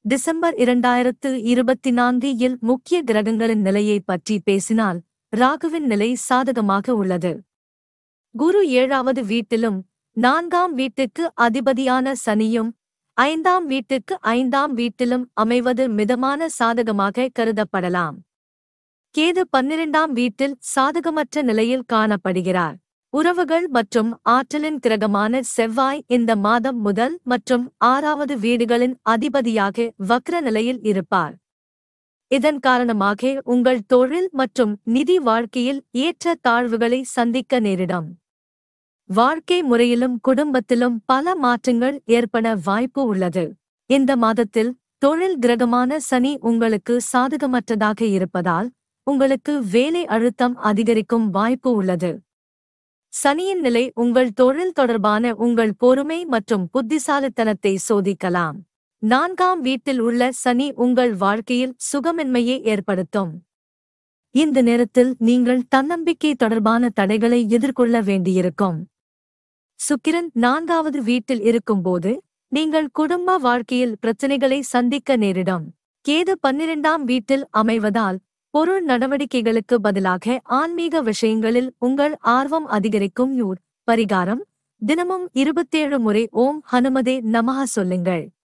December 2024 இல் முக்கிய கிரகங்களின் நிலையை பற்றி பேசினால் ராகுவின் நிலை சாதகமாக உள்ளது. குரு 7வது வீட்டிலும் 4ஆம் வீட்டுக்கு அதிபதியான சனியும் 5ஆம் வீட்டுக்கு 5ஆம் வீட்டிலும் அமைவது மிதமான சாதகமாக கருதப்படலாம். கேது 12ஆம் வீட்டில் சாதகமற்ற நிலையில் காணப்படுகிறார். உறவுகள் மற்றும் ஆற்றலின் கிரகமான செவ்வாய் இந்த மாதம் முதல் மற்றும் 6வது வீடுகளின் அதிபதியாக வக்ர நிலையில் இருப்பார். இதன் காரணமாக உங்கள் தொழில் மற்றும் நிதி வாழ்க்கையில் ஏற்ற தாழ்வுகளை சந்திக்க நேரிடும். வாழ்க்கை முறையிலும் குடும்பத்திலும் பல மாற்றங்கள் ஏற்பட வாய்ப்பு உள்ளது. இந்த மாதத்தில் தொழில் கிரகமான சனி உங்களுக்கு சாதகமற்றதாக இருப்பதால் உங்களுக்கு வேலை அழுத்தம் அதிகரிக்கும் வாய்ப்பு உள்ளது. சனியின் நிலை உங்கள் தொழில் தொடர்பான உங்கள் பொறுமை மற்றும் புத்திசாலித்தனத்தை சோதிக்கலாம். 4ஆம் வீட்டில் உள்ள சனி உங்கள் வாழ்க்கையில் சுகமின்மையை ஏற்படுத்தும். இந்த நேரத்தில் நீங்கள் தன்னம்பிக்கை தொடர்பான தடைகளை எதிர்கொள்ள வேண்டியிருக்கும். சுக்கிரன் 4வது வீட்டில் இருக்கும்போது நீங்கள் குடும்ப வாழ்க்கையில் பிரச்சினைகளை சந்திக்க நேரிடும். கேது 12ஆம் வீட்டில் அமைவதால் பொருள் நடவடிக்கைகளுக்கு பதிலாக ஆன்மீக விஷயங்களில் உங்கள் ஆர்வம் அதிகரிக்கும். பரிகாரம்: தினமும் 27 முறை ஓம் ஹனுமதே நமஹ சொல்லுங்கள்.